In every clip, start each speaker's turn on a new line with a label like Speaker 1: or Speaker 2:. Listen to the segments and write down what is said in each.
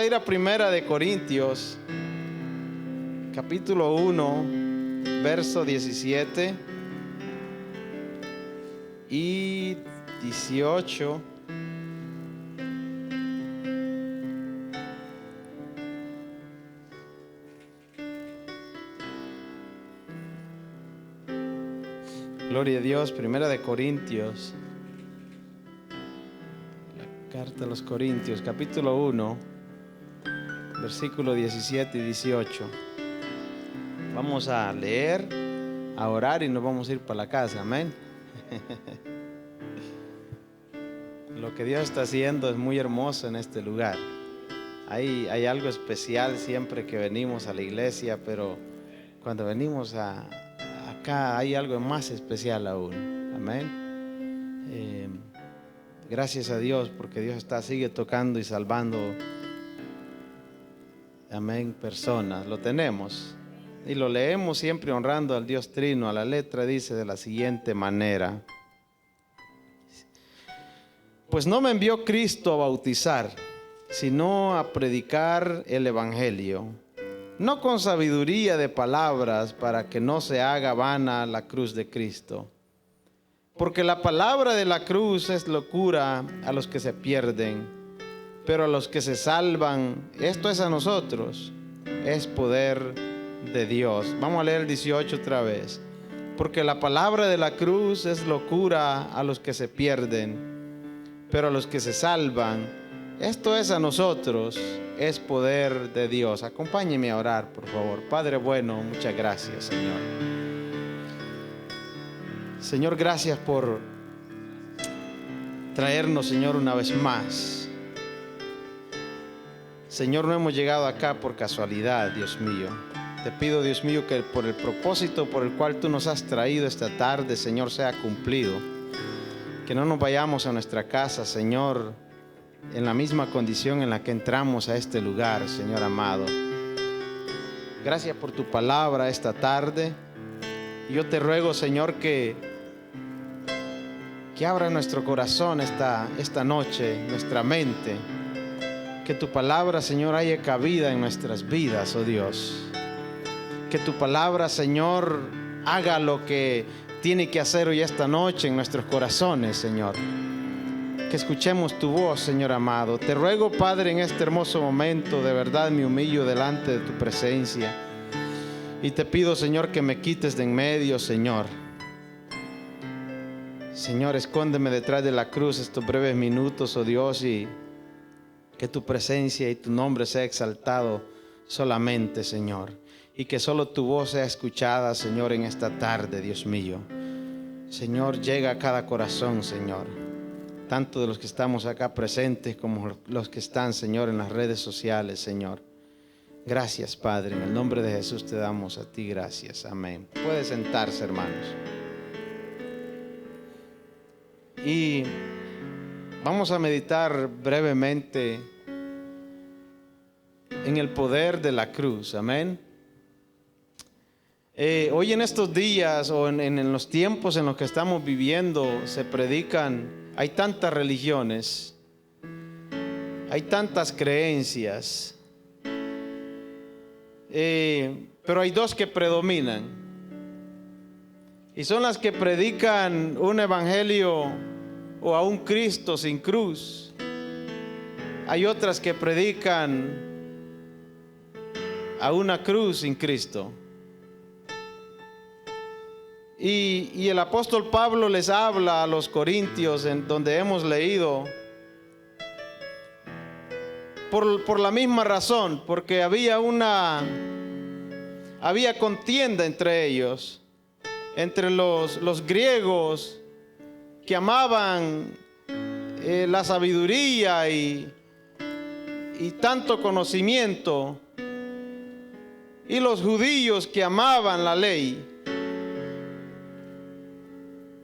Speaker 1: ir a Primera de Corintios, capítulo 1, verso 17 y 18. Gloria a Dios. Primera de Corintios, la carta a los Corintios, capítulo 1, versículo 17 y 18. Vamos a leer, a orar y nos vamos a ir para la casa. Amén. Lo que Dios está haciendo es muy hermoso en este lugar. Hay algo especial siempre que venimos a la iglesia, pero cuando venimos acá hay algo más especial aún. Amén. Gracias a Dios porque Dios sigue tocando y salvando. Amén, personas. Lo tenemos y lo leemos siempre honrando al Dios Trino. A la letra dice de la siguiente manera: pues no me envió Cristo a bautizar, sino a predicar el evangelio, no con sabiduría de palabras, para que no se haga vana la cruz de Cristo. Porque la palabra de la cruz es locura a los que se pierden, pero a los que se salvan, esto es a nosotros, es poder de Dios. Vamos a leer el 18 otra vez. Porque la palabra de la cruz es locura a los que se pierden, pero a los que se salvan, esto es a nosotros, es poder de Dios. Acompáñeme a orar, por favor. Padre bueno, muchas gracias, Señor. Señor, gracias por traernos, Señor, una vez más. Señor, no hemos llegado acá por casualidad, Dios mío. Te pido, Dios mío, que por el propósito por el cual tú nos has traído esta tarde, Señor, sea cumplido. Que no nos vayamos a nuestra casa, Señor, en la misma condición en la que entramos a este lugar, Señor amado. Gracias por tu palabra esta tarde. Yo te ruego, Señor, que abra nuestro corazón esta noche, nuestra mente. Que tu palabra, Señor, haya cabida en nuestras vidas, oh Dios. Que tu palabra, Señor, haga lo que tiene que hacer hoy esta noche en nuestros corazones, Señor. Que escuchemos tu voz, Señor amado. Te ruego, Padre, en este hermoso momento, de verdad me humillo delante de tu presencia. Y te pido, Señor, que me quites de en medio, Señor. Señor, escóndeme detrás de la cruz estos breves minutos, oh Dios, y que tu presencia y tu nombre sea exaltado solamente, Señor. Y que solo tu voz sea escuchada, Señor, en esta tarde, Dios mío. Señor, llega a cada corazón, Señor. Tanto de los que estamos acá presentes como los que están, Señor, en las redes sociales, Señor. Gracias, Padre. En el nombre de Jesús te damos a ti gracias. Amén. Puede sentarse, hermanos. Y vamos a meditar brevemente en el poder de la cruz. Amén. Hoy en estos días o en los tiempos en los que estamos viviendo se predican, hay tantas religiones, hay tantas creencias, pero hay dos que predominan y son las que predican un evangelio o a un Cristo sin cruz. Hay otras que predican a una cruz sin Cristo. Y el apóstol Pablo les habla a los corintios, en donde hemos leído, por la misma razón, porque había contienda entre ellos, entre los griegos que amaban la sabiduría y tanto conocimiento, y los judíos que amaban la ley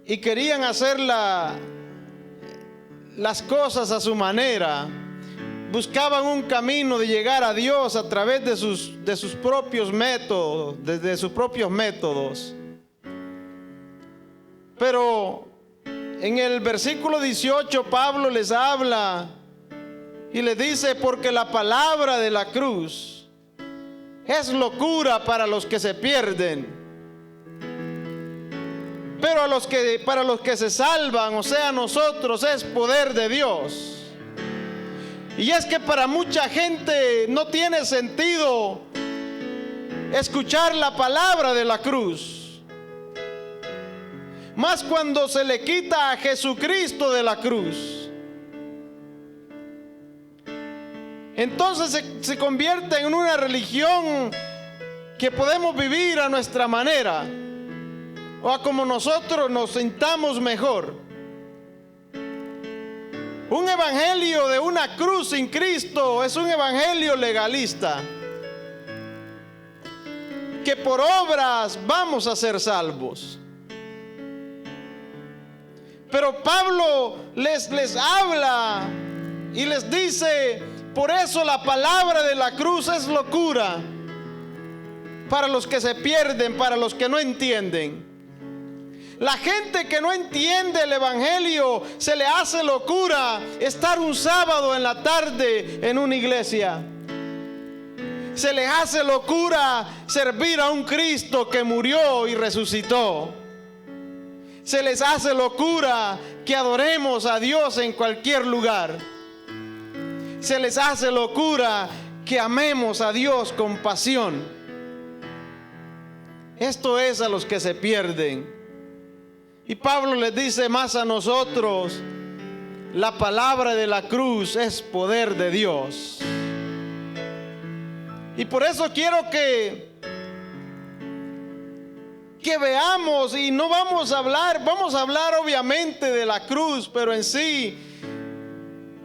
Speaker 1: y querían hacer las cosas a su manera. Buscaban un camino de llegar a Dios a través de sus propios métodos, desde sus propios métodos. Pero en el versículo 18 Pablo les habla Y le dice, porque la palabra de la cruz es locura para los que se pierden, pero para los que se salvan, o sea, nosotros, es poder de Dios. Y es que para mucha gente no tiene sentido escuchar la palabra de la cruz, más cuando se le quita a Jesucristo de la cruz. Entonces se convierte en una religión que podemos vivir a nuestra manera o a como nosotros nos sintamos mejor. Un evangelio de una cruz sin Cristo es un evangelio legalista, que por obras vamos a ser salvos. Pero Pablo les habla y les dice, por eso la palabra de la cruz es locura para los que se pierden, para los que no entienden. La gente que no entiende el evangelio, se le hace locura estar un sábado en la tarde en una iglesia. Se les hace locura servir a un Cristo que murió y resucitó. Se les hace locura que adoremos a Dios en cualquier lugar. Se les hace locura que amemos a Dios con pasión. Esto es a los que se pierden. Y Pablo les dice más a nosotros, la palabra de la cruz es poder de Dios. Y por eso quiero que veamos, y no vamos a hablar obviamente de la cruz, pero en sí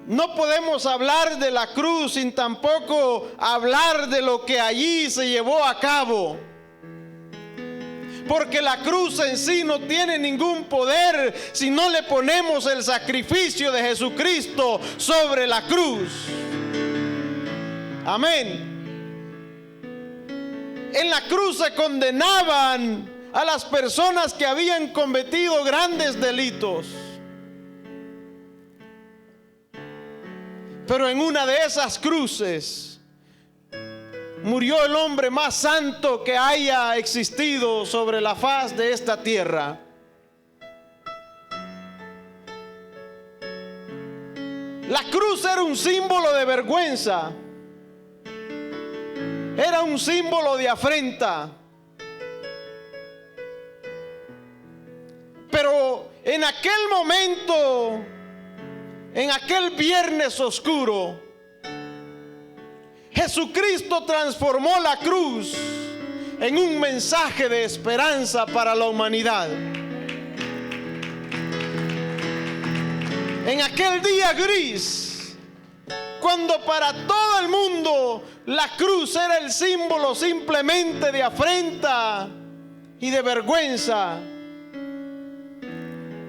Speaker 1: no podemos hablar de la cruz sin tampoco hablar de lo que allí se llevó a cabo. Porque la cruz en sí no tiene ningún poder si no le ponemos el sacrificio de Jesucristo sobre la cruz. Amén. En la cruz se condenaban a las personas que habían cometido grandes delitos. Pero en una de esas cruces murió el hombre más santo que haya existido sobre la faz de esta tierra. La cruz era un símbolo de vergüenza, era un símbolo de afrenta. Pero en aquel momento, en aquel viernes oscuro, Jesucristo transformó la cruz en un mensaje de esperanza para la humanidad. En aquel día gris, cuando para todo el mundo la cruz era el símbolo simplemente de afrenta y de vergüenza,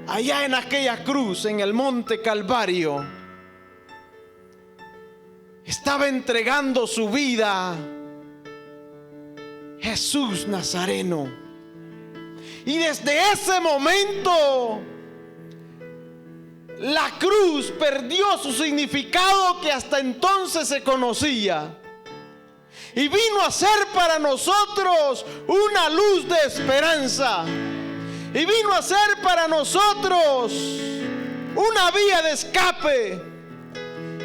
Speaker 1: allá en aquella cruz, en el monte Calvario, estaba entregando su vida Jesús Nazareno. Y desde ese momento la cruz perdió su significado que hasta entonces se conocía, y vino a ser para nosotros una luz de esperanza, y vino a ser para nosotros una vía de escape,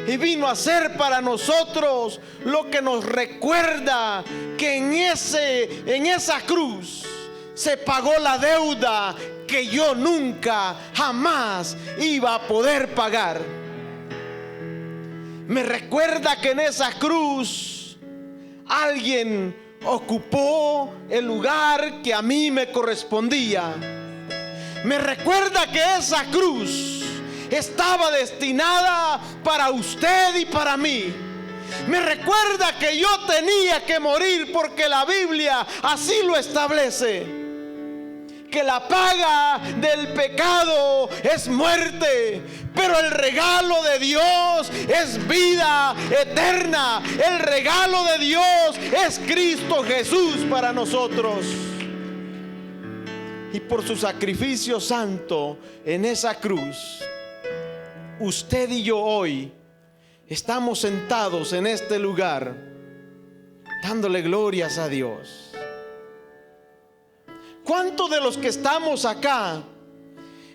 Speaker 1: y vino a ser para nosotros lo que nos recuerda que en esa cruz se pagó la deuda que yo nunca, jamás iba a poder pagar. Me recuerda que en esa cruz alguien ocupó el lugar que a mí me correspondía. Me recuerda que esa cruz estaba destinada para usted y para mí. Me recuerda que yo tenía que morir porque la Biblia así lo establece, que la paga del pecado es muerte, pero el regalo de Dios es vida eterna. El regalo de Dios es Cristo Jesús para nosotros. Y por su sacrificio santo en esa cruz, usted y yo hoy estamos sentados en este lugar dándole glorias a Dios. ¿Cuántos de los que estamos acá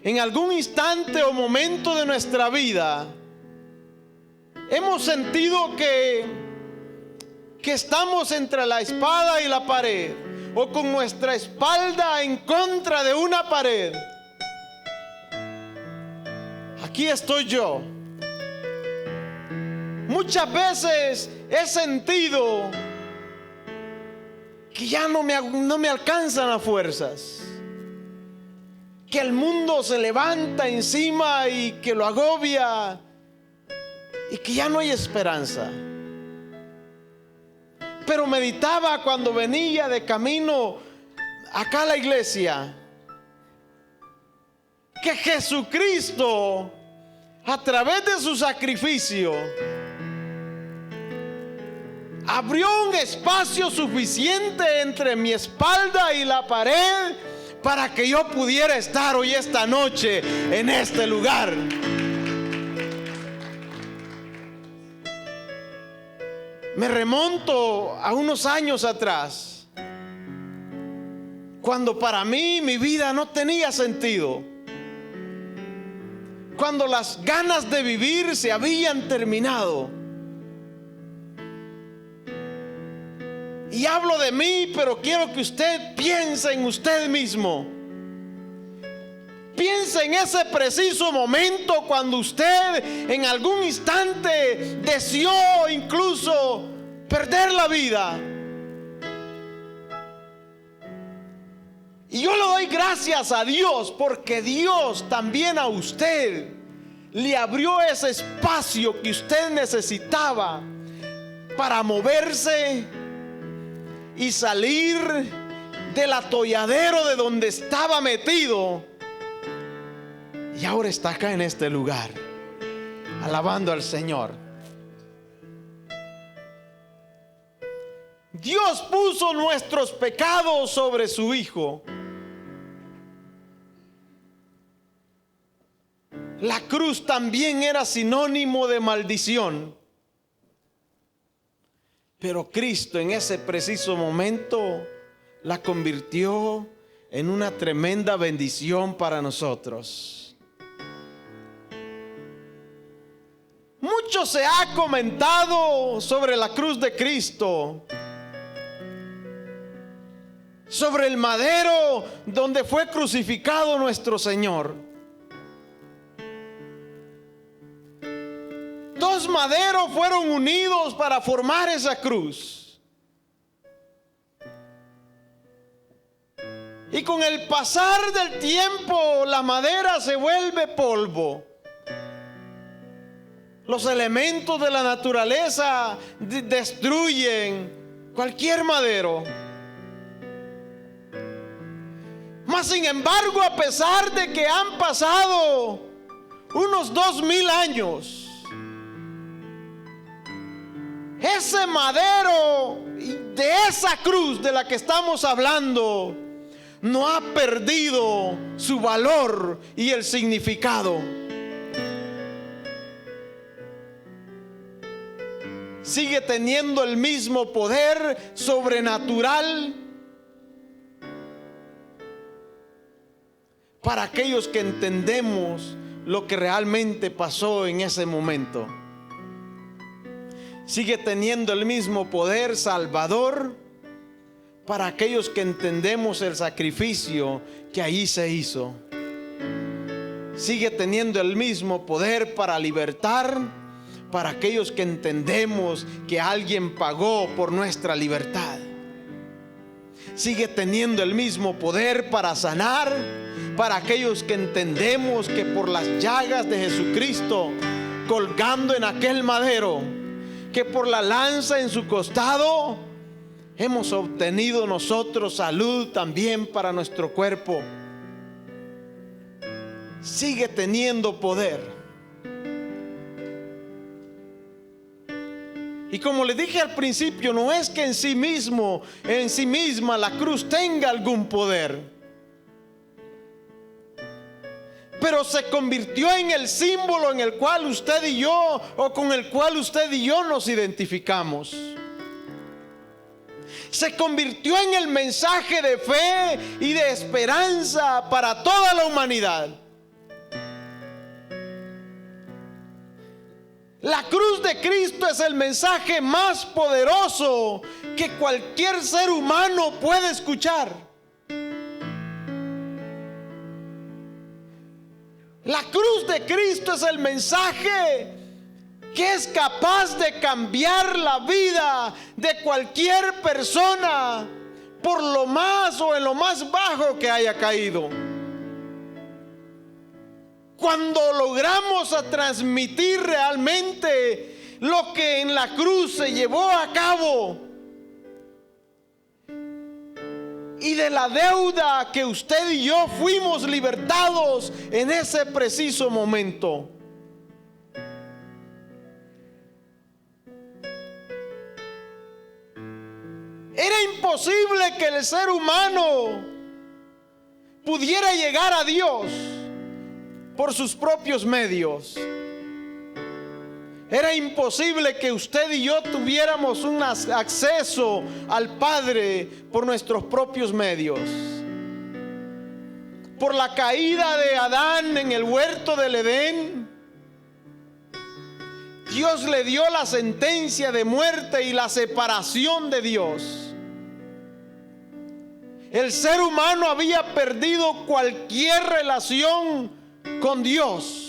Speaker 1: en algún instante o momento de nuestra vida hemos sentido que estamos entre la espada y la pared, o con nuestra espalda en contra de una pared? Aquí estoy yo. Muchas veces he sentido que ya no me alcanzan las fuerzas, que el mundo se levanta encima y que lo agobia y que ya no hay esperanza. Pero meditaba cuando venía de camino acá a la iglesia que Jesucristo, a través de su sacrificio, abrió un espacio suficiente entre mi espalda y la pared para que yo pudiera estar hoy, esta noche, en este lugar. Me remonto a unos años atrás, cuando para mí mi vida no tenía sentido, cuando las ganas de vivir se habían terminado. Y hablo de mí, pero quiero que usted piense en usted mismo. Piense en ese preciso momento cuando usted en algún instante deseó incluso perder la vida. Y yo le doy gracias a Dios, porque Dios también a usted le abrió ese espacio que usted necesitaba para moverse y salir del atolladero de donde estaba metido. Y ahora está acá en este lugar, alabando al Señor. Dios puso nuestros pecados sobre su Hijo. La cruz también era sinónimo de maldición. Pero Cristo en ese preciso momento la convirtió en una tremenda bendición para nosotros. Mucho se ha comentado sobre la cruz de Cristo, sobre el madero donde fue crucificado nuestro Señor. Dos maderos fueron unidos para formar esa cruz. Y con el pasar del tiempo, la madera se vuelve polvo. Los elementos de la naturaleza destruyen cualquier madero. Mas sin embargo, a pesar de que han pasado unos 2000 años, ese madero de esa cruz de la que estamos hablando no ha perdido su valor y el significado. Sigue teniendo el mismo poder sobrenatural para aquellos que entendemos lo que realmente pasó en ese momento. Sigue teniendo el mismo poder salvador para aquellos que entendemos el sacrificio que allí se hizo. Sigue teniendo el mismo poder para libertar para aquellos que entendemos que alguien pagó por nuestra libertad. Sigue teniendo el mismo poder para sanar para aquellos que entendemos que por las llagas de Jesucristo colgando en aquel madero, que por la lanza en su costado hemos obtenido nosotros salud también para nuestro cuerpo. Sigue teniendo poder. Y como le dije al principio, no es que en sí misma la cruz tenga algún poder. pero se convirtió en el símbolo en el cual usted y yo, o con el cual usted y yo nos identificamos. Se convirtió en el mensaje de fe y de esperanza para toda la humanidad. La cruz de Cristo es el mensaje más poderoso que cualquier ser humano puede escuchar. La cruz de Cristo es el mensaje que es capaz de cambiar la vida de cualquier persona, por lo más o en lo más bajo que haya caído. Cuando logramos a transmitir realmente lo que en la cruz se llevó a cabo, y de la deuda que usted y yo fuimos libertados en ese preciso momento. Era imposible que el ser humano pudiera llegar a Dios por sus propios medios. Era imposible que usted y yo tuviéramos un acceso al Padre por nuestros propios medios. Por la caída de Adán en el huerto del Edén, Dios le dio la sentencia de muerte y la separación de Dios. El ser humano había perdido cualquier relación con Dios.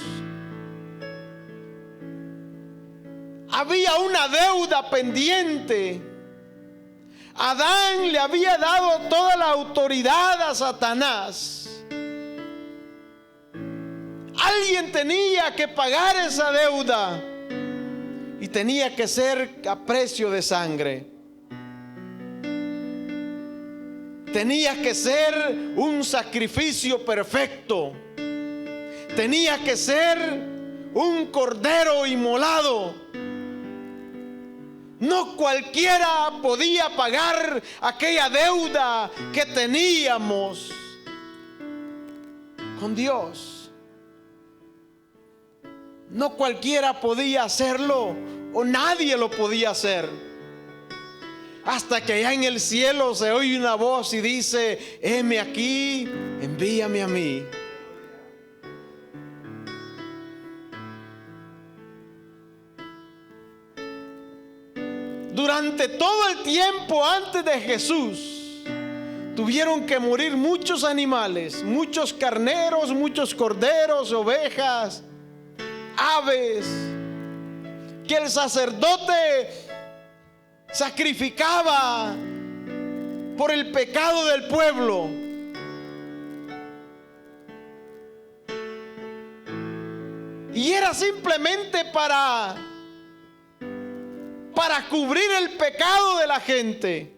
Speaker 1: Había una deuda pendiente. Adán le había dado toda la autoridad a Satanás. Alguien tenía que pagar esa deuda, y tenía que ser a precio de sangre. Tenía que ser un sacrificio perfecto. Tenía que ser un cordero inmolado. No cualquiera podía pagar aquella deuda que teníamos con Dios. No cualquiera podía hacerlo, o nadie lo podía hacer. Hasta que allá en el cielo se oye una voz y dice: heme aquí, envíame a mí. Durante todo el tiempo antes de Jesús, tuvieron que morir muchos animales, muchos carneros, muchos corderos, ovejas, aves, que el sacerdote sacrificaba por el pecado del pueblo. Y era simplemente para cubrir el pecado de la gente.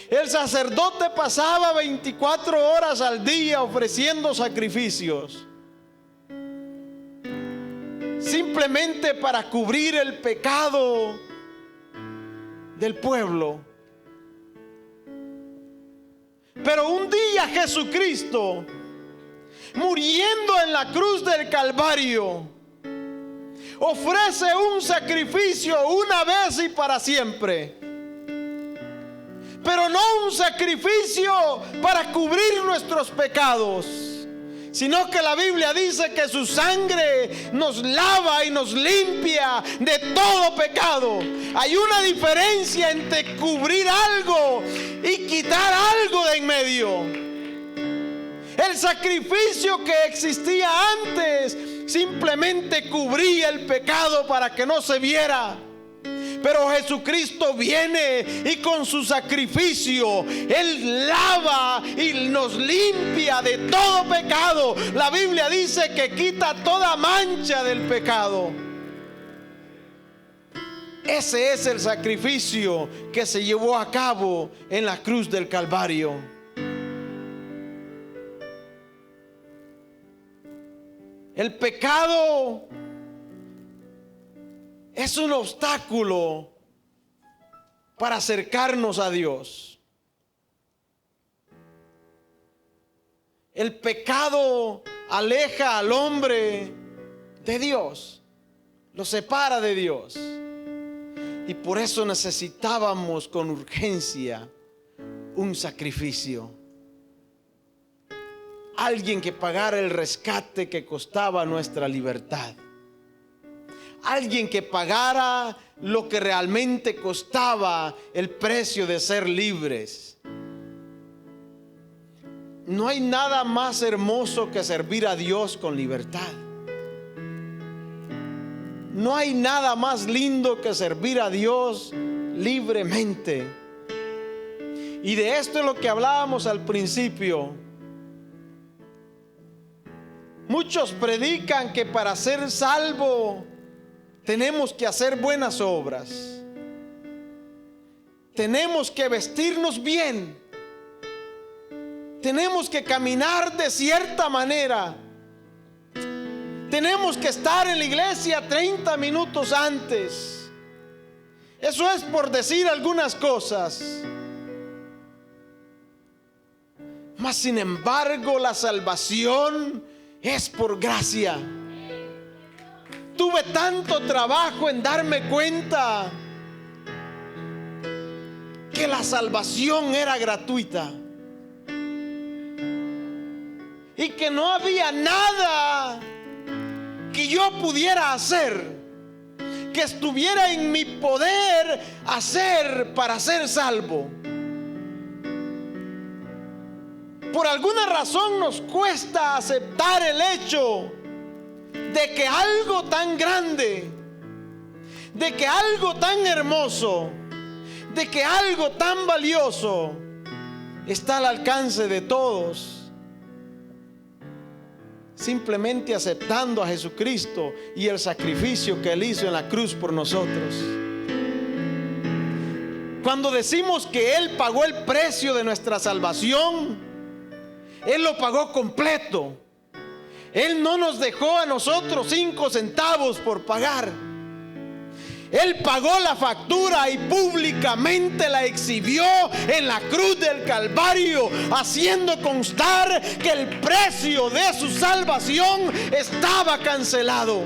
Speaker 1: El sacerdote pasaba 24 horas al día ofreciendo sacrificios, simplemente para cubrir el pecado del pueblo. Pero un día Jesucristo, muriendo en la cruz del Calvario, ofrece un sacrificio una vez y para siempre. Pero no un sacrificio para cubrir nuestros pecados, sino que la Biblia dice que su sangre nos lava y nos limpia de todo pecado. Hay una diferencia entre cubrir algo y quitar algo de en medio. El sacrificio que existía antes simplemente cubría el pecado para que no se viera. Pero Jesucristo viene y con su sacrificio Él lava y nos limpia de todo pecado. La Biblia dice que quita toda mancha del pecado. Ese es el sacrificio que se llevó a cabo en la cruz del Calvario. El pecado es un obstáculo para acercarnos a Dios. El pecado aleja al hombre de Dios, lo separa de Dios. Y por eso necesitábamos con urgencia un sacrificio. Alguien que pagara el rescate que costaba nuestra libertad. Alguien que pagara lo que realmente costaba el precio de ser libres. No hay nada más hermoso que servir a Dios con libertad. No hay nada más lindo que servir a Dios libremente. Y de esto es lo que hablábamos al principio. Muchos predican que para ser salvo tenemos que hacer buenas obras. Tenemos que vestirnos bien. Tenemos que caminar de cierta manera. Tenemos que estar en la iglesia 30 minutos antes. Eso es por decir algunas cosas. Mas sin embargo, la salvación es por gracia. Tuve tanto trabajo en darme cuenta que la salvación era gratuita y que no había nada que yo pudiera hacer, que estuviera en mi poder hacer para ser salvo. Por alguna razón nos cuesta aceptar el hecho de que algo tan grande, de que algo tan hermoso, de que algo tan valioso está al alcance de todos. Simplemente aceptando a Jesucristo y el sacrificio que Él hizo en la cruz por nosotros. Cuando decimos que Él pagó el precio de nuestra salvación, Él lo pagó completo. Él no nos dejó a nosotros 5 centavos por pagar. Él pagó la factura y públicamente la exhibió en la cruz del Calvario, haciendo constar que el precio de su salvación estaba cancelado.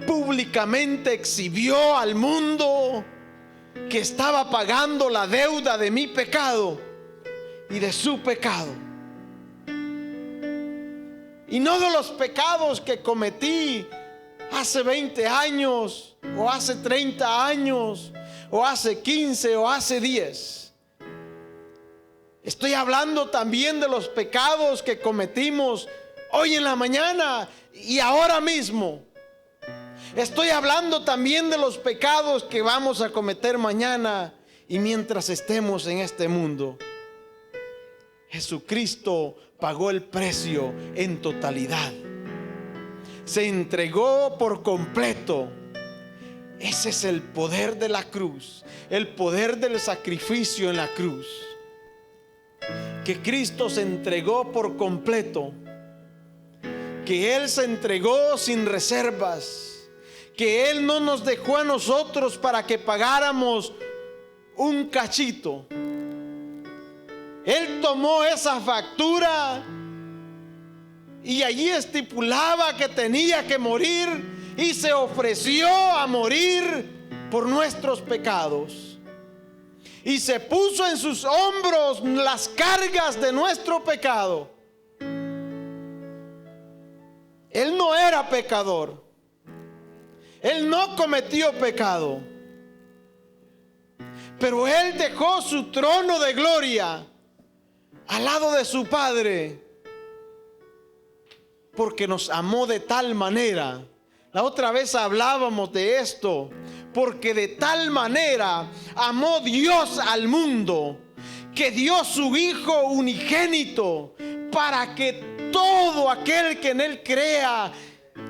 Speaker 1: Públicamente exhibió al mundo que estaba pagando la deuda de mi pecado y de su pecado. Y no de los pecados que cometí hace 20 años, o hace 30 años, o hace 15, o hace 10. Estoy hablando también de los pecados que cometimos hoy en la mañana y ahora mismo. Estoy hablando también de los pecados que vamos a cometer mañana y mientras estemos en este mundo. Jesucristo pagó el precio en totalidad. Se entregó por completo. Ese es el poder de la cruz, el poder del sacrificio en la cruz. Que Cristo se entregó por completo, que Él se entregó sin reservas, que Él no nos dejó a nosotros para que pagáramos un cachito. Él tomó esa factura y allí estipulaba que tenía que morir y se ofreció a morir por nuestros pecados. Y se puso en sus hombros las cargas de nuestro pecado. Él no era pecador. Él no cometió pecado. Pero Él dejó su trono de gloria al lado de su Padre, porque nos amó de tal manera. La otra vez hablábamos de esto. Porque de tal manera amó Dios al mundo, que dio su Hijo unigénito, para que todo aquel que en Él crea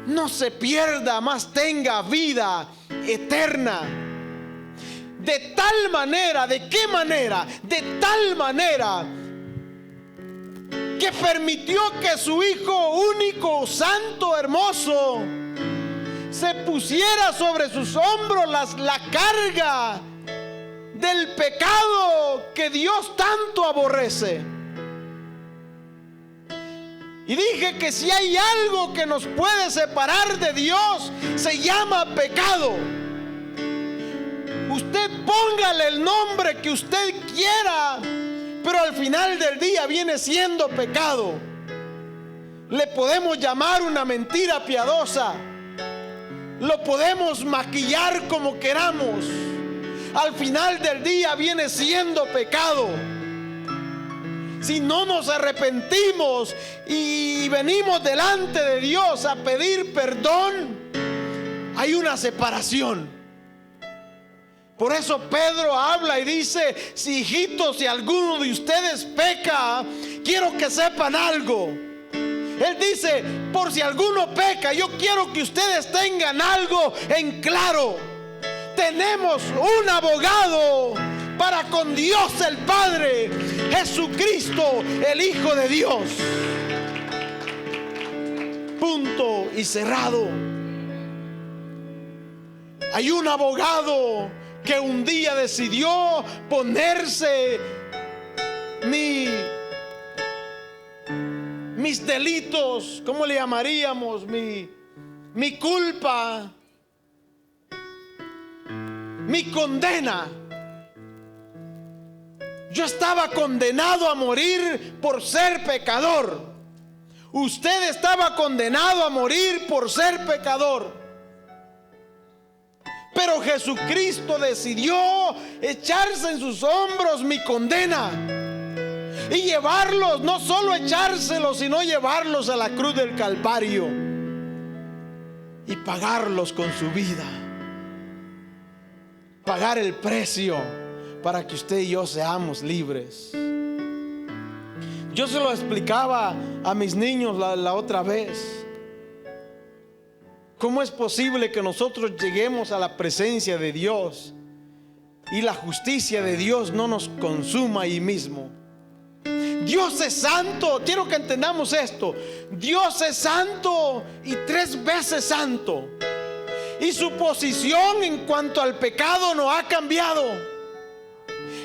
Speaker 1: no se pierda, mas tenga vida eterna. De tal manera, ¿de qué manera? De tal manera que permitió que su Hijo único, santo, hermoso, se pusiera sobre sus hombros la carga del pecado que Dios tanto aborrece. Y dije que si hay algo que nos puede separar de Dios, se llama pecado. Usted póngale el nombre que usted quiera, pero al final del día viene siendo pecado. Le podemos llamar una mentira piadosa, lo podemos maquillar como queramos. Al final del día viene siendo pecado. Si no nos arrepentimos y venimos delante de Dios a pedir perdón, hay una separación. Por eso Pedro habla y dice: si hijitos, si alguno de ustedes peca, quiero que sepan algo. Él dice: por si alguno peca, yo quiero que ustedes tengan algo en claro. Tenemos un abogado para con Dios el Padre, Jesucristo, el Hijo de Dios. Punto y cerrado. Hay un abogado que un día decidió ponerse mis delitos, ¿cómo le llamaríamos? Mi culpa, mi condena. Yo estaba condenado a morir por ser pecador. Usted estaba condenado a morir por ser pecador. Pero Jesucristo decidió echarse en sus hombros mi condena y llevarlos, no solo echárselos, sino llevarlos a la cruz del Calvario y pagarlos con su vida. Pagar el precio para que usted y yo seamos libres. Yo se lo explicaba a mis niños la otra vez. ¿Cómo es posible que nosotros lleguemos a la presencia de Dios y la justicia de Dios no nos consuma ahí mismo? Dios es santo. Quiero que entendamos esto. Dios es santo y 3 veces santo. Y su posición en cuanto al pecado no ha cambiado.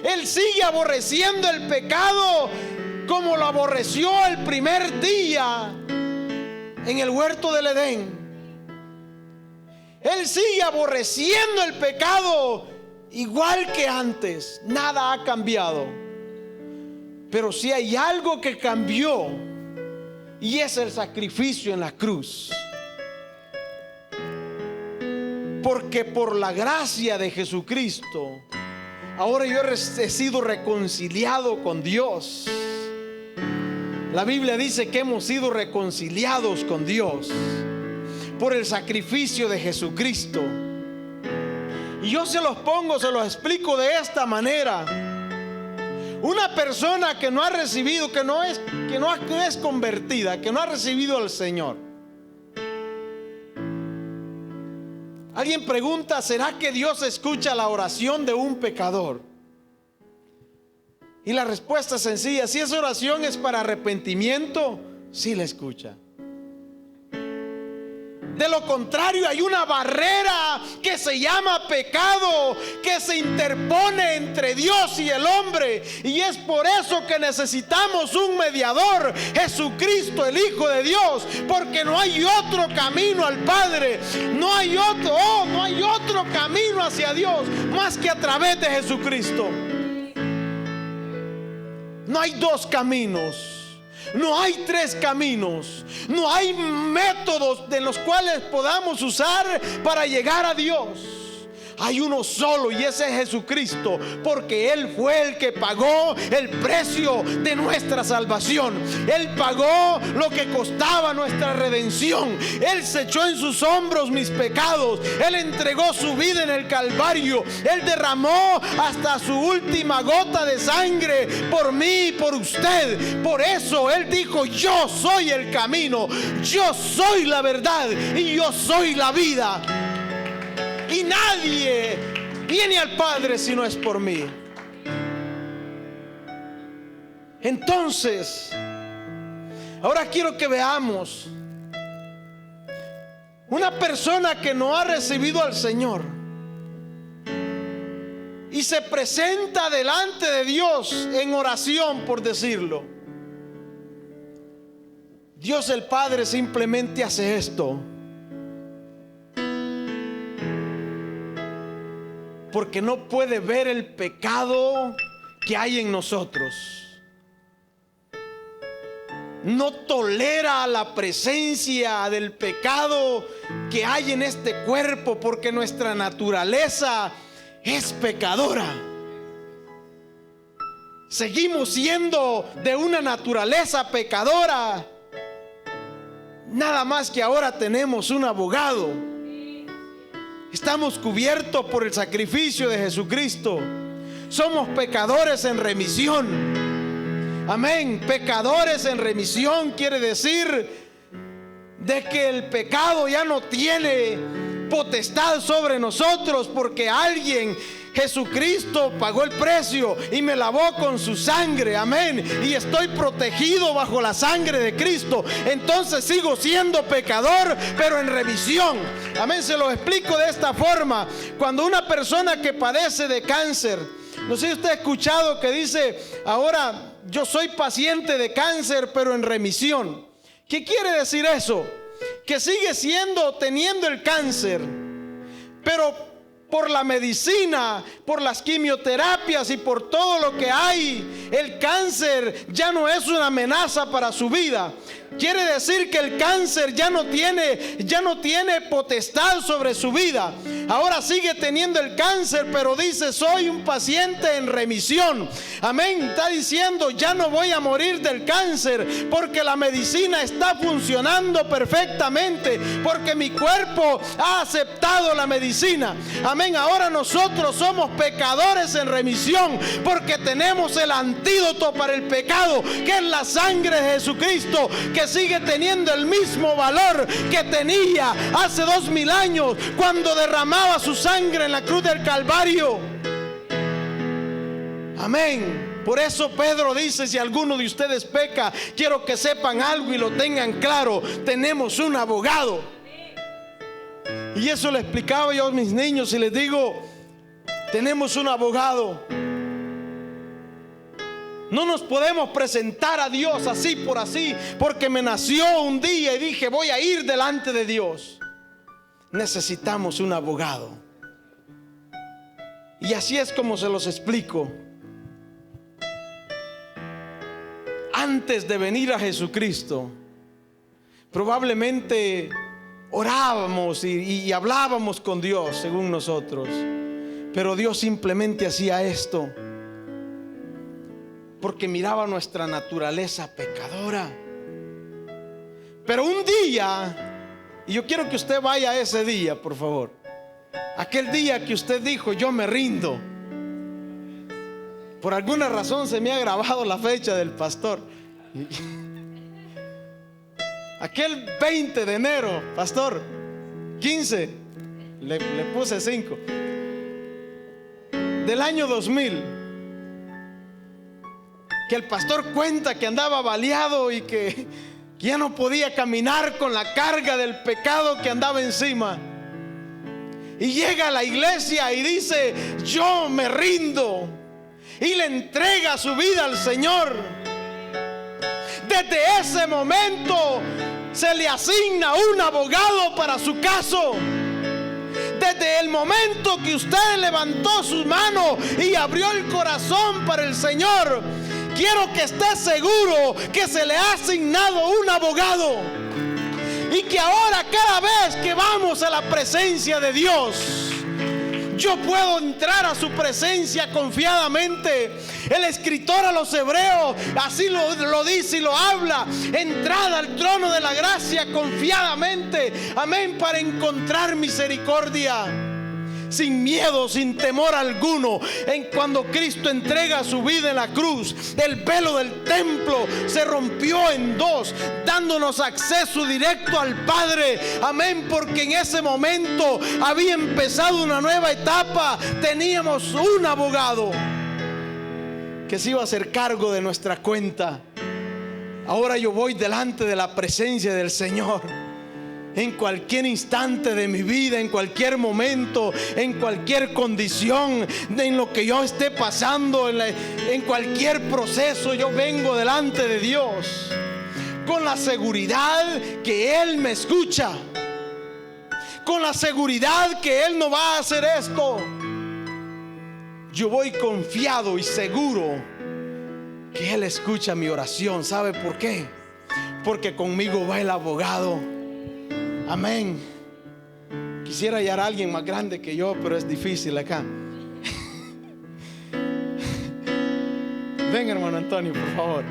Speaker 1: Él sigue aborreciendo el pecado como lo aborreció el primer día en el huerto del Edén. Él sigue aborreciendo el pecado igual que antes. Nada ha cambiado. Pero sí hay algo que cambió, y es el sacrificio en la cruz. Porque por la gracia de Jesucristo, ahora yo he sido reconciliado con Dios. La Biblia dice que hemos sido reconciliados con Dios por el sacrificio de Jesucristo. Y yo se los explico de esta manera. Una persona que no ha recibido, que no es convertida, que no ha recibido al Señor. Alguien pregunta: ¿será que Dios escucha la oración de un pecador? Y la respuesta es sencilla: si esa oración es para arrepentimiento, sí la escucha. De lo contrario, hay una barrera que se llama pecado, que se interpone entre Dios y el hombre. Y es por eso que necesitamos un mediador, Jesucristo, el Hijo de Dios. Porque no hay otro camino al Padre. No hay otro camino hacia Dios más que a través de Jesucristo. No hay 2 caminos. No hay 3 caminos. No hay métodos de los cuales podamos usar para llegar a Dios. Hay uno solo, y ese es Jesucristo, porque Él fue el que pagó el precio de nuestra salvación. Él pagó lo que costaba nuestra redención. Él se echó en sus hombros mis pecados. Él entregó su vida en el Calvario. Él derramó hasta su última gota de sangre por mí y por usted. Por eso Él dijo: yo soy el camino, yo soy la verdad y yo soy la vida. Y nadie viene al Padre si no es por mí. Entonces, ahora quiero que veamos una persona que no ha recibido al Señor y se presenta delante de Dios en oración, por decirlo. Dios el Padre simplemente hace esto porque no puede ver el pecado que hay en nosotros. No tolera la presencia del pecado que hay en este cuerpo, porque nuestra naturaleza es pecadora. Seguimos siendo de una naturaleza pecadora. Nada más que ahora tenemos un abogado. Estamos cubiertos por el sacrificio de Jesucristo. Somos pecadores en remisión. Amén. Pecadores en remisión quiere decir de que el pecado ya no tiene potestad sobre nosotros, porque alguien, Jesucristo, pagó el precio y me lavó con su sangre. Amén. Y estoy protegido bajo la sangre de Cristo. Entonces sigo siendo pecador, pero en remisión. Amén. Se lo explico de esta forma. Cuando una persona que padece de cáncer, no sé si usted ha escuchado que dice: ahora yo soy paciente de cáncer, pero en remisión. ¿Qué quiere decir eso? Que sigue teniendo el cáncer, pero por la medicina, por las quimioterapias y por todo lo que hay, el cáncer ya no es una amenaza para su vida. Quiere decir que el cáncer ya no tiene potestad sobre su vida. Ahora sigue teniendo el cáncer, pero dice: soy un paciente en remisión. Amén. Está diciendo: ya no voy a morir del cáncer, porque la medicina está funcionando perfectamente, porque mi cuerpo ha aceptado la medicina. Amén. Ahora nosotros somos pecadores en remisión, porque tenemos el antídoto para el pecado, que es la sangre de Jesucristo, que sigue teniendo el mismo valor que tenía hace 2000 años cuando derramaba su sangre en la cruz del Calvario. Amén. Por eso Pedro dice: si alguno de ustedes peca, quiero que sepan algo y lo tengan claro: tenemos un abogado. Y eso le explicaba yo a mis niños y les digo: tenemos un abogado. No nos podemos presentar a Dios así por así, porque me nació un día y dije: voy a ir delante de Dios. Necesitamos un abogado. Y así es como se los explico. Antes de venir a Jesucristo, probablemente orábamos y hablábamos con Dios según nosotros, pero Dios simplemente hacía esto porque miraba nuestra naturaleza pecadora. Pero un día, y yo quiero que usted vaya a ese día, por favor, aquel día que usted dijo: yo me rindo. Por alguna razón se me ha grabado la fecha del pastor. Aquel 20 de enero, pastor, 15, le puse 5, del año 2000. Que el pastor cuenta que andaba baleado y que ya no podía caminar con la carga del pecado que andaba encima. Y llega a la iglesia y dice: yo me rindo. Y le entrega su vida al Señor. Desde ese momento se le asigna un abogado para su caso. Desde el momento que usted levantó sus manos y abrió el corazón para el Señor, quiero que esté seguro que se le ha asignado un abogado. Y que ahora, cada vez que vamos a la presencia de Dios, yo puedo entrar a su presencia confiadamente. El escritor a los Hebreos así lo dice y lo habla: entrad al trono de la gracia confiadamente, amén, para encontrar misericordia, sin miedo, sin temor alguno. Cuando Cristo entrega su vida en la cruz, el velo del templo se rompió en dos, dándonos acceso directo al Padre. Amén, porque en ese momento había empezado una nueva etapa. Teníamos un abogado que se iba a hacer cargo de nuestra cuenta. Ahora yo voy delante de la presencia del Señor. En cualquier instante de mi vida, en cualquier momento, en cualquier condición, en lo que yo esté pasando, en cualquier proceso, yo vengo delante de Dios. con la seguridad que Él me escucha, con la seguridad que Él no va a hacer esto. Yo voy confiado y seguro que Él escucha mi oración. ¿Sabe por qué? Porque conmigo va el abogado. Amén. Quisiera hallar a alguien más grande que yo, pero es difícil acá. Ven, hermano Antonio, por favor.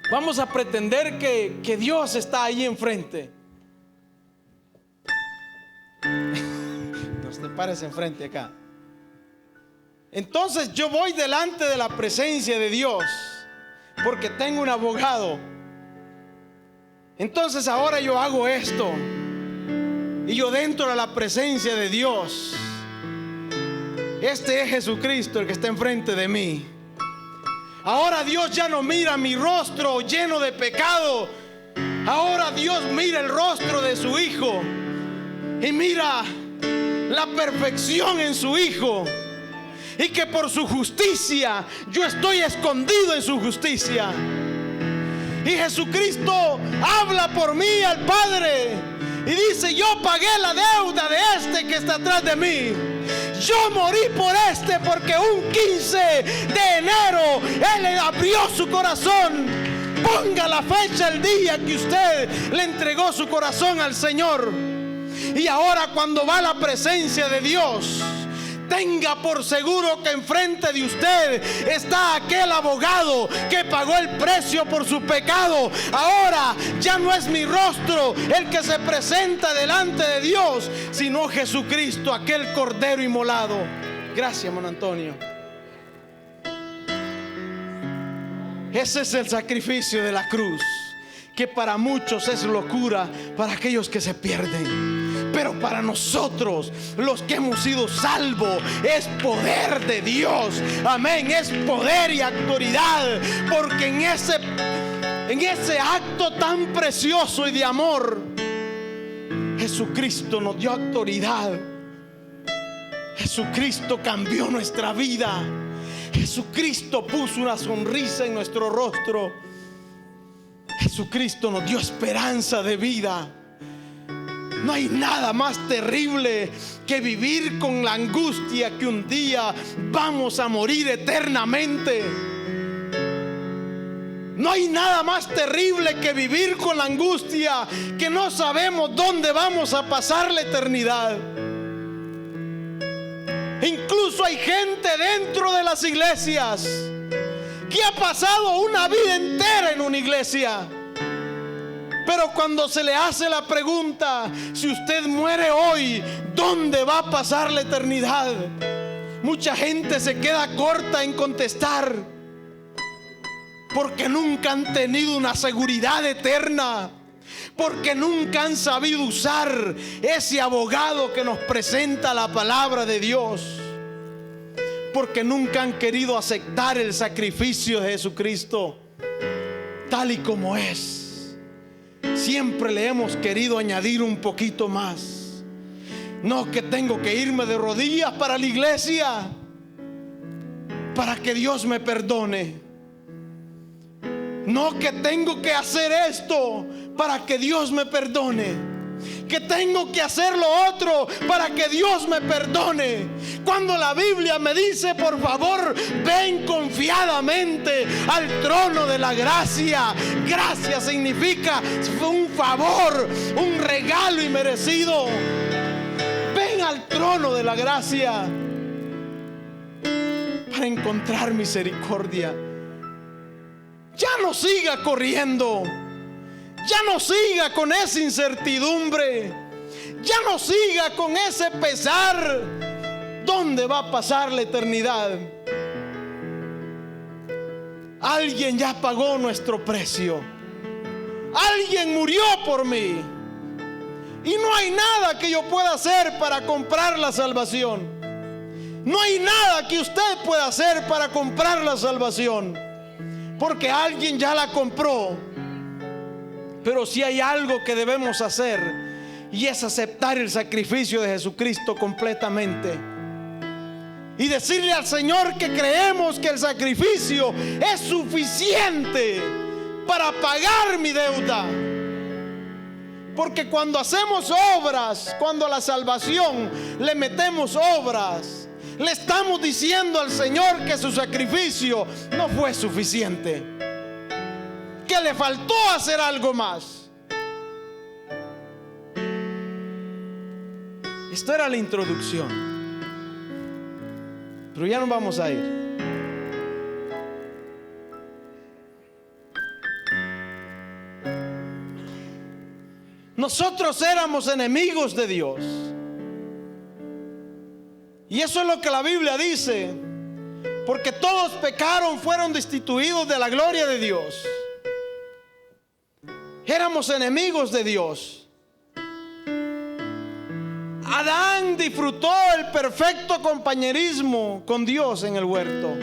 Speaker 1: Vamos a pretender que Dios está ahí enfrente. No te pares enfrente acá. Entonces yo voy delante de la presencia de Dios porque tengo un abogado. Entonces ahora yo hago esto y yo dentro de la presencia de Dios. Este es Jesucristo el que está enfrente de mí. Ahora Dios ya no mira mi rostro lleno de pecado. Ahora Dios mira el rostro de su Hijo y mira la perfección en su Hijo, y que por su justicia yo estoy escondido en su justicia. Y Jesucristo habla por mí al Padre y dice: yo pagué la deuda de este que está atrás de mí. Yo morí por este porque un 15 de enero Él le abrió su corazón. Ponga la fecha, el día que usted le entregó su corazón al Señor. Y ahora cuando va a la presencia de Dios, tenga por seguro que enfrente de usted está aquel abogado que pagó el precio por su pecado. Ahora ya no es mi rostro el que se presenta delante de Dios, sino Jesucristo, aquel cordero inmolado. Gracias, hermano Antonio. Ese es el sacrificio de la cruz, que para muchos es locura, para aquellos que se pierden. Pero para nosotros, los que hemos sido salvos, es poder de Dios. Amén, es poder y autoridad. Porque en ese acto tan precioso y de amor, Jesucristo nos dio autoridad. Jesucristo cambió nuestra vida. Jesucristo puso una sonrisa en nuestro rostro. Jesucristo nos dio esperanza de vida. No hay nada más terrible que vivir con la angustia que un día vamos a morir eternamente. No hay nada más terrible que vivir con la angustia que no sabemos dónde vamos a pasar la eternidad. Incluso hay gente dentro de las iglesias que ha pasado una vida entera en una iglesia, pero cuando se le hace la pregunta: si usted muere hoy, ¿dónde va a pasar la eternidad?, mucha gente se queda corta en contestar, porque nunca han tenido una seguridad eterna, porque nunca han sabido usar ese abogado que nos presenta la palabra de Dios, porque nunca han querido aceptar el sacrificio de Jesucristo tal y como es. Siempre le hemos querido añadir un poquito más. No, que tengo que irme de rodillas para la iglesia para que Dios me perdone. No, que tengo que hacer esto para que Dios me perdone. Que tengo que hacer lo otro para que Dios me perdone. Cuando la Biblia me dice: por favor, ven confiadamente al trono de la gracia. Gracia significa un favor, un regalo inmerecido. Ven al trono de la gracia para encontrar misericordia. Ya no siga corriendo. Ya no siga con esa incertidumbre. Ya no siga con ese pesar. ¿Dónde va a pasar la eternidad? Alguien ya pagó nuestro precio. Alguien murió por mí. Y no hay nada que yo pueda hacer para comprar la salvación. No hay nada que usted pueda hacer para comprar la salvación, porque alguien ya la compró. Pero sí hay algo que debemos hacer, y es aceptar el sacrificio de Jesucristo completamente. y decirle al Señor que creemos que el sacrificio es suficiente para pagar mi deuda. Porque cuando hacemos obras, cuando a la salvación le metemos obras, le estamos diciendo al Señor que su sacrificio no fue suficiente, que le faltó hacer algo más. Esto era la introducción, pero ya nos vamos a ir. Nosotros éramos enemigos de Dios. Y eso es lo que la Biblia dice. Porque todos pecaron, fueron destituidos de la gloria de Dios. Éramos enemigos de Dios. Adán disfrutó el perfecto compañerismo con Dios en el huerto.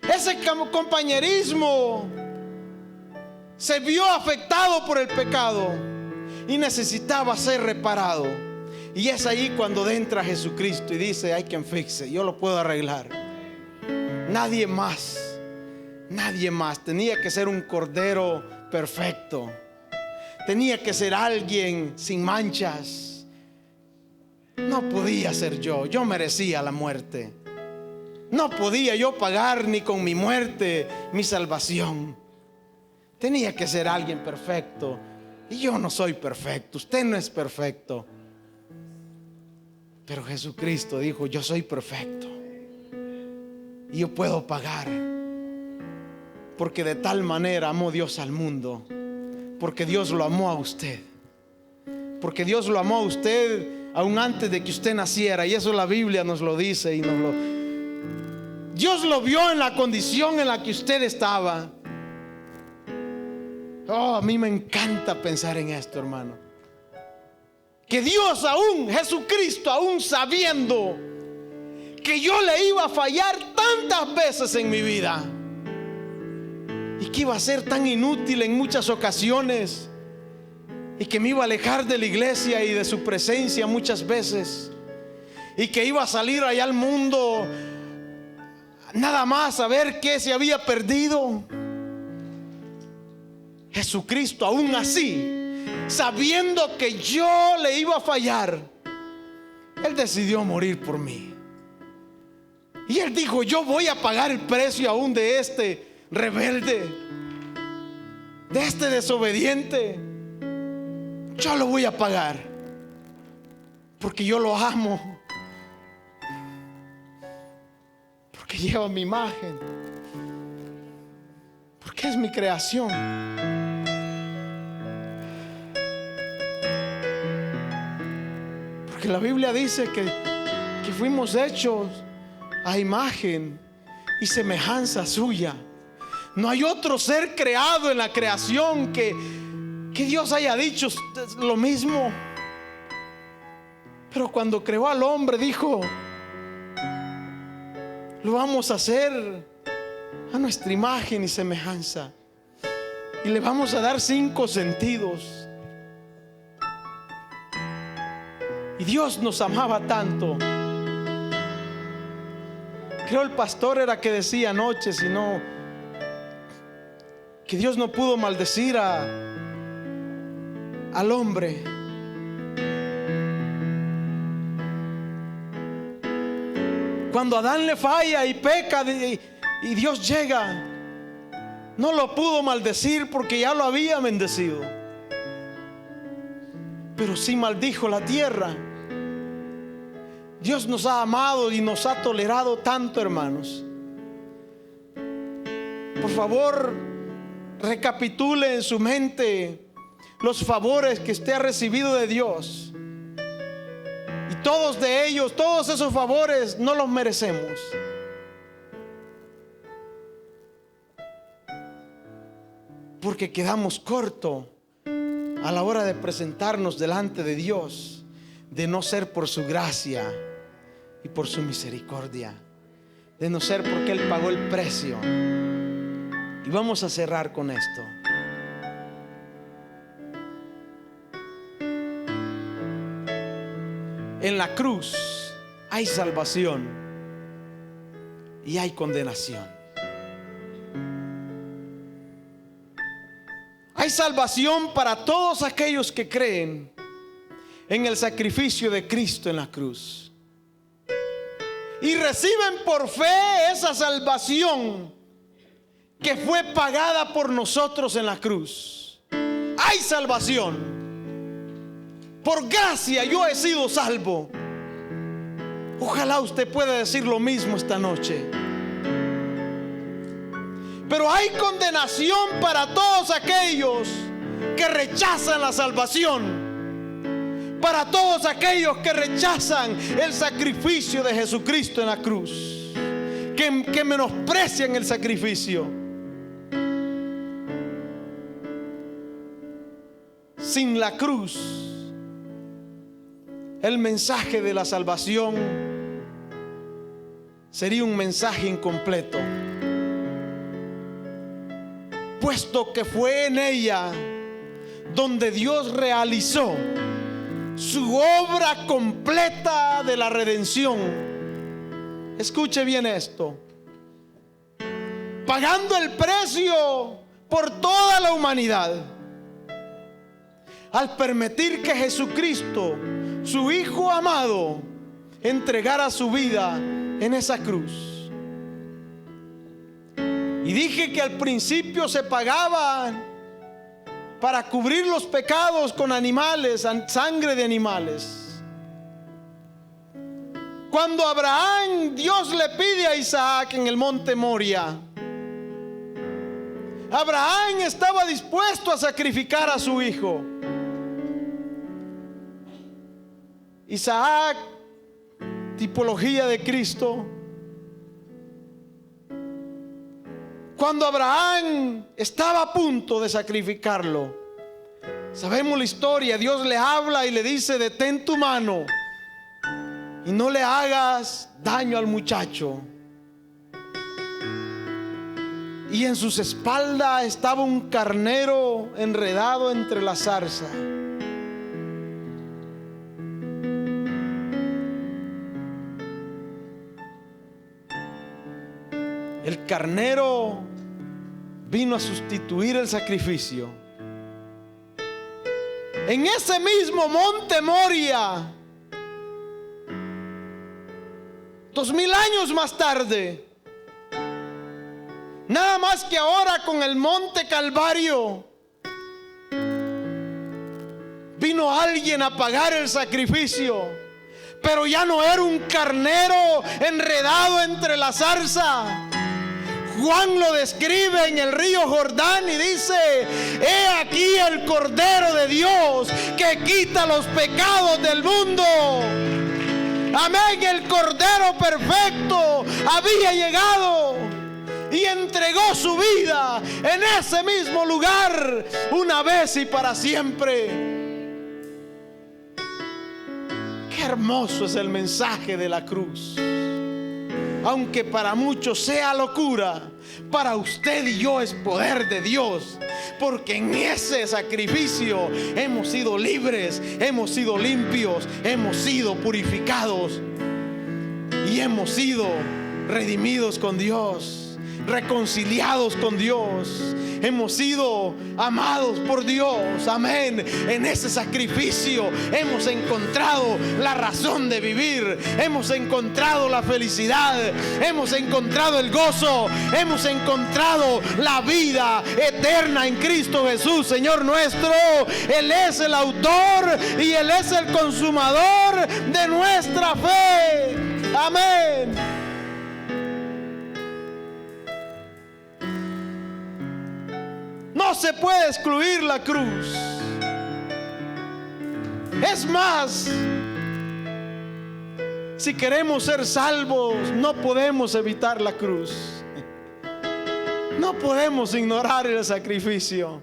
Speaker 1: Ese compañerismo se vio afectado por el pecado y necesitaba ser reparado. Y es ahí cuando entra Jesucristo y dice: I can fix it, yo lo puedo arreglar. Nadie más tenía que ser un cordero perfecto. Tenía que ser alguien sin manchas. No podía ser yo merecía la muerte. No podía yo pagar ni con mi muerte mi salvación. Tenía que ser alguien perfecto. Y yo no soy perfecto, usted no es perfecto. Pero Jesucristo dijo: yo soy perfecto y yo puedo pagar. Porque de tal manera amó Dios al mundo. Porque Dios lo amó a usted. Porque Dios lo amó a usted aún antes de que usted naciera. Y eso la Biblia nos lo dice y Dios lo vio en la condición en la que usted estaba. Oh, a mí me encanta pensar en esto, hermano. Que Dios aún, Jesucristo aún sabiendo que yo le iba a fallar tantas veces en mi vida y que iba a ser tan inútil en muchas ocasiones y que me iba a alejar de la iglesia y de su presencia muchas veces y que iba a salir allá al mundo nada más a ver qué se había perdido. Jesucristo aún así, sabiendo que yo le iba a fallar, Él decidió morir por mí. Y Él dijo: yo voy a pagar el precio aún de este rebelde, de este desobediente. Yo lo voy a pagar porque yo lo amo, porque lleva mi imagen, porque es mi creación. Porque la Biblia dice que fuimos hechos a imagen y semejanza suya. No hay otro ser creado en la creación que Dios haya dicho lo mismo. Pero cuando creó al hombre dijo: lo vamos a hacer a nuestra imagen y semejanza. Y le vamos a dar 5 sentidos. Y Dios nos amaba tanto. Creo el pastor era que decía anoche, sino que Dios no pudo maldecir al hombre. Cuando Adán le falla y peca y Dios llega, no lo pudo maldecir porque ya lo había bendecido. Pero sí maldijo la tierra. Dios nos ha amado y nos ha tolerado tanto, hermanos. Por favor, recapitule en su mente los favores que usted ha recibido de Dios. Y todos de ellos, todos esos favores no los merecemos. Porque quedamos cortos a la hora de presentarnos delante de Dios, de no ser por su gracia y por su misericordia, de no ser porque Él pagó el precio. Y vamos a cerrar con esto. En la cruz hay salvación y hay condenación. Hay salvación para todos aquellos que creen en el sacrificio de Cristo en la cruz y reciben por fe esa salvación que fue pagada por nosotros en la cruz. Hay salvación. Por gracia yo he sido salvo. Ojalá usted pueda decir lo mismo esta noche. Pero hay condenación para todos aquellos que rechazan la salvación, para todos aquellos que rechazan el sacrificio de Jesucristo en la cruz, que menosprecian el sacrificio. Sin la cruz, el mensaje de la salvación sería un mensaje incompleto, puesto que fue en ella donde Dios realizó su obra completa de la redención. Escuche bien esto: pagando el precio por toda la humanidad, al permitir que Jesucristo, su Hijo amado, entregara su vida en esa cruz. Y dije que al principio se pagaba para cubrir los pecados con animales, sangre de animales. Cuando Abraham, Dios le pide a Isaac en el monte Moria, Abraham estaba dispuesto a sacrificar a su hijo. Isaac, tipología de Cristo. Cuando Abraham estaba a punto de sacrificarlo, sabemos la historia. Dios le habla y le dice: detén tu mano y no le hagas daño al muchacho. Y en sus espaldas estaba un carnero enredado entre la zarza. El carnero vino a sustituir el sacrificio. En ese mismo monte Moria, 2000 años más tarde, nada más que ahora con el monte Calvario, vino alguien a pagar el sacrificio, pero ya no era un carnero enredado entre la zarza. Juan lo describe en el río Jordán y dice: he aquí el Cordero de Dios que quita los pecados del mundo. Amén. El Cordero perfecto había llegado y entregó su vida en ese mismo lugar una vez y para siempre. Qué hermoso es el mensaje de la cruz. Aunque para muchos sea locura, para usted y yo es poder de Dios, porque en ese sacrificio hemos sido libres, hemos sido limpios, hemos sido purificados y hemos sido redimidos con Dios, reconciliados con Dios. Hemos sido amados por Dios. Amén. En ese sacrificio hemos encontrado la razón de vivir. Hemos encontrado la felicidad. Hemos encontrado el gozo. Hemos encontrado la vida eterna en Cristo Jesús, Señor nuestro. Él es el autor y Él es el consumador de nuestra fe. Amén. No se puede excluir la cruz. Es más, si queremos ser salvos, no podemos evitar la cruz. No podemos ignorar el sacrificio.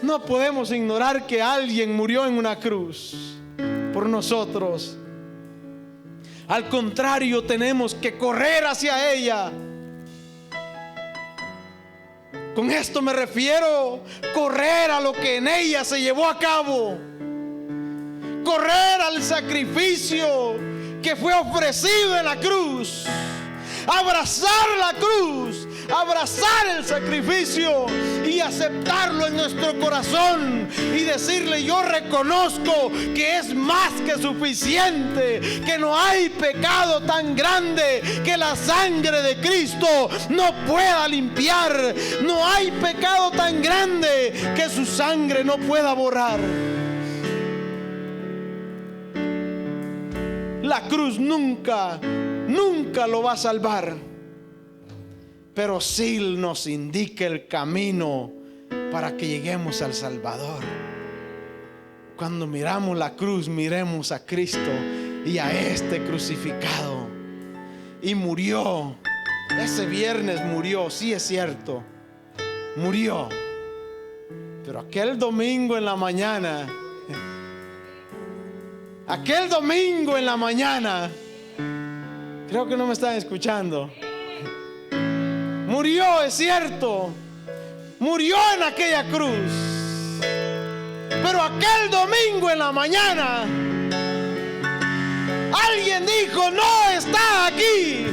Speaker 1: No podemos ignorar que alguien murió en una cruz por nosotros. Al contrario, tenemos que correr hacia ella. Con esto me refiero correr a lo que en ella se llevó a cabo, correr al sacrificio que fue ofrecido en la cruz, abrazar la cruz, abrazar el sacrificio y aceptarlo en nuestro corazón y decirle: yo reconozco que es más que suficiente, que no hay pecado tan grande que la sangre de Cristo no pueda limpiar, no hay pecado tan grande que su sangre no pueda borrar. La cruz nunca lo va a salvar, pero sí nos indica el camino para que lleguemos al Salvador. Cuando miramos la cruz, miremos a Cristo y a este crucificado. Y murió. Ese viernes murió, sí es cierto, murió. Pero aquel domingo en la mañana, creo que no me están escuchando. Murió, es cierto, murió en aquella cruz. Pero aquel domingo en la mañana, alguien dijo: no está aquí.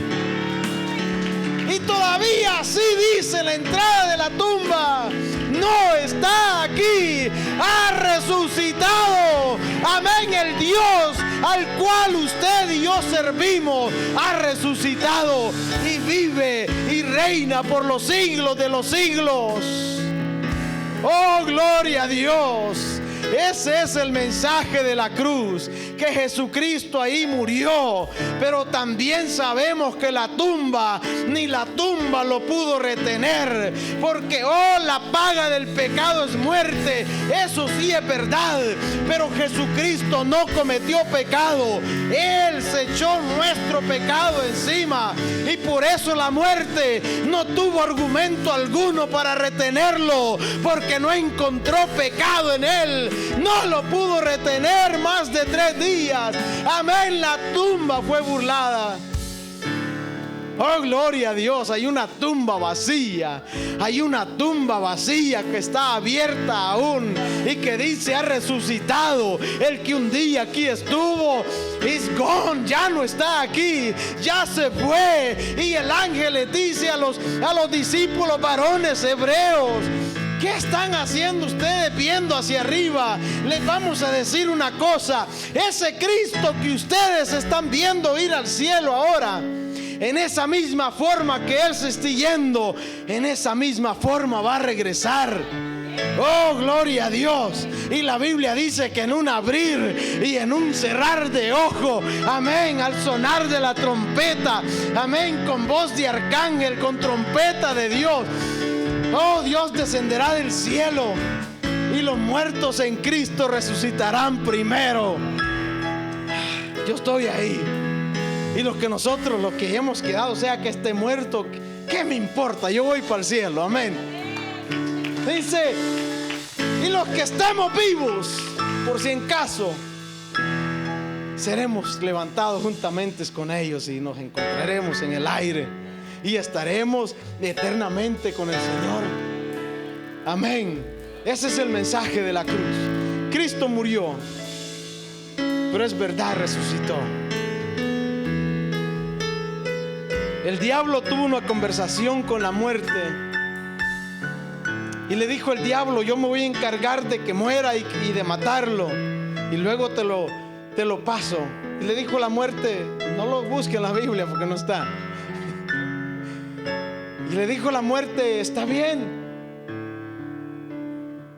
Speaker 1: Y todavía así dice la entrada de la tumba: no está aquí, ha resucitado. Amén. El Dios al cual usted y yo servimos ha resucitado y vive y reina por los siglos de los siglos. Oh, gloria a Dios. Ese es el mensaje de la cruz, que Jesucristo ahí murió, pero también sabemos que ni la tumba lo pudo retener, porque la paga del pecado es muerte. Eso sí es verdad, pero Jesucristo no cometió pecado. Él se echó nuestro pecado encima, y por eso la muerte no tuvo argumento alguno para retenerlo, porque no encontró pecado en él. No lo pudo retener más de 3 días. Amén. La tumba fue burlada. Oh, gloria a Dios. Hay una tumba vacía. Hay una tumba vacía que está abierta aún y que dice: ha resucitado. El que un día aquí estuvo, is gone, ya no está aquí, ya se fue. Y el ángel le dice a los discípulos varones hebreos: ¿qué están haciendo ustedes viendo hacia arriba? Les vamos a decir una cosa: ese Cristo que ustedes están viendo ir al cielo ahora, en esa misma forma que Él se está yendo, en esa misma forma va a regresar. Oh, gloria a Dios. Y la Biblia dice que en un abrir y en un cerrar de ojo, amén, al sonar de la trompeta, amén, con voz de arcángel, con trompeta de Dios, oh, Dios descenderá del cielo y los muertos en Cristo resucitarán primero. Yo estoy ahí. Y los que hemos quedado, sea que esté muerto, ¿qué me importa? Yo voy para el cielo, amén. Dice: y los que estemos vivos, por si en caso, seremos levantados juntamente con ellos y nos encontraremos en el aire y estaremos eternamente con el Señor. Amén. Ese es el mensaje de la cruz. Cristo murió, pero es verdad, resucitó. El diablo tuvo una conversación con la muerte y le dijo el diablo: yo me voy a encargar de que muera y de matarlo, y luego te lo paso. Y le dijo la muerte: no lo busque en la Biblia porque no está. Y le dijo la muerte: está bien,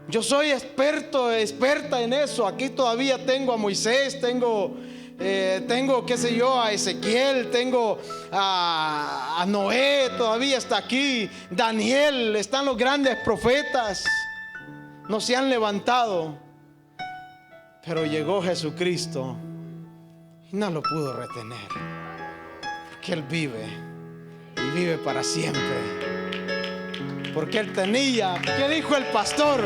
Speaker 1: yo soy experta en eso. Aquí todavía tengo a Moisés, tengo qué sé yo, a Ezequiel, tengo a Noé, todavía está aquí, Daniel, están los grandes profetas, no se han levantado. Pero llegó Jesucristo y no lo pudo retener, porque Él vive y vive para siempre. Porque Él tenía, ¿qué dijo el pastor?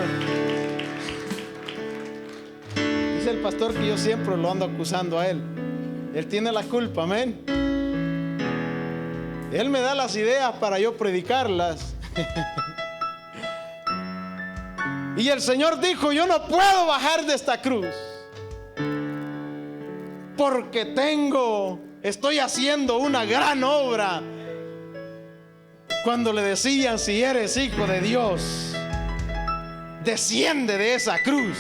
Speaker 1: Dice el pastor que yo siempre lo ando acusando a él. Él tiene la culpa, amén. Él me da las ideas para yo predicarlas. Y el Señor dijo: yo no puedo bajar de esta cruz. porque estoy haciendo una gran obra. Cuando le decían: si eres hijo de Dios, desciende de esa cruz.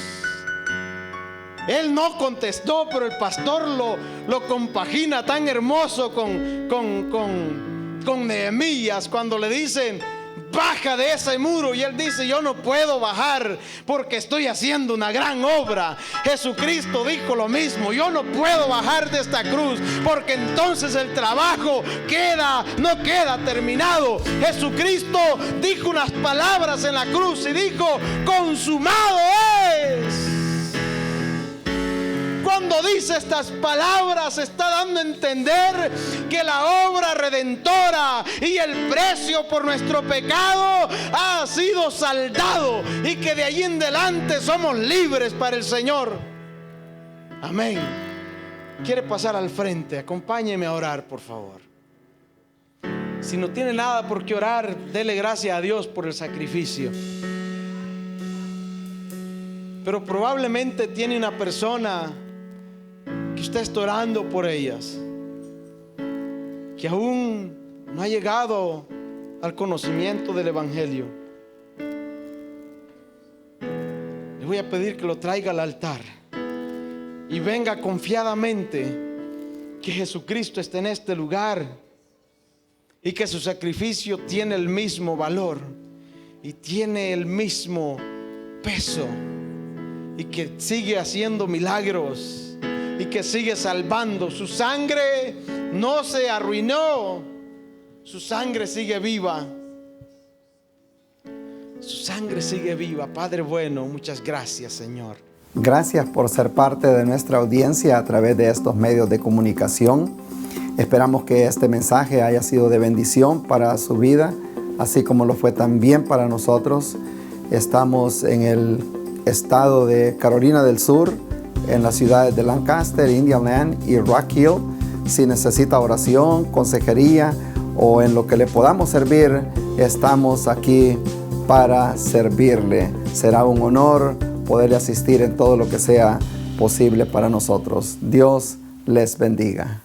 Speaker 1: Él no contestó, pero el pastor lo compagina tan hermoso con Nehemías, cuando le dicen: baja de ese muro, y él dice: yo no puedo bajar porque estoy haciendo una gran obra. Jesucristo dijo lo mismo: yo no puedo bajar de esta cruz porque entonces el trabajo no queda terminado. Jesucristo dijo unas palabras en la cruz y dijo: consumado es. Cuando dice estas palabras, está dando a entender que la obra redentora y el precio por nuestro pecado ha sido saldado, y que de ahí en adelante somos libres para el Señor. Amén. ¿Quiere pasar al frente? Acompáñeme a orar, por favor. Si no tiene nada por qué orar, dele gracias a Dios por el sacrificio. Pero probablemente tiene una persona que usted está orando por ellas, que aún no ha llegado al conocimiento del Evangelio. Le voy a pedir que lo traiga al altar y venga confiadamente que Jesucristo está en este lugar y que su sacrificio tiene el mismo valor y tiene el mismo peso, y que sigue haciendo milagros y que sigue salvando. Su sangre no se arruinó, su sangre sigue viva. Su sangre sigue viva. Padre bueno, muchas gracias, Señor.
Speaker 2: Gracias por ser parte de nuestra audiencia a través de estos medios de comunicación. Esperamos que este mensaje haya sido de bendición para su vida, así como lo fue también para nosotros. Estamos en el estado de Carolina del Sur, en las ciudades de Lancaster, Indian Land y Rock Hill. Si necesita oración, consejería o en lo que le podamos servir, estamos aquí para servirle. Será un honor poderle asistir en todo lo que sea posible para nosotros. Dios les bendiga.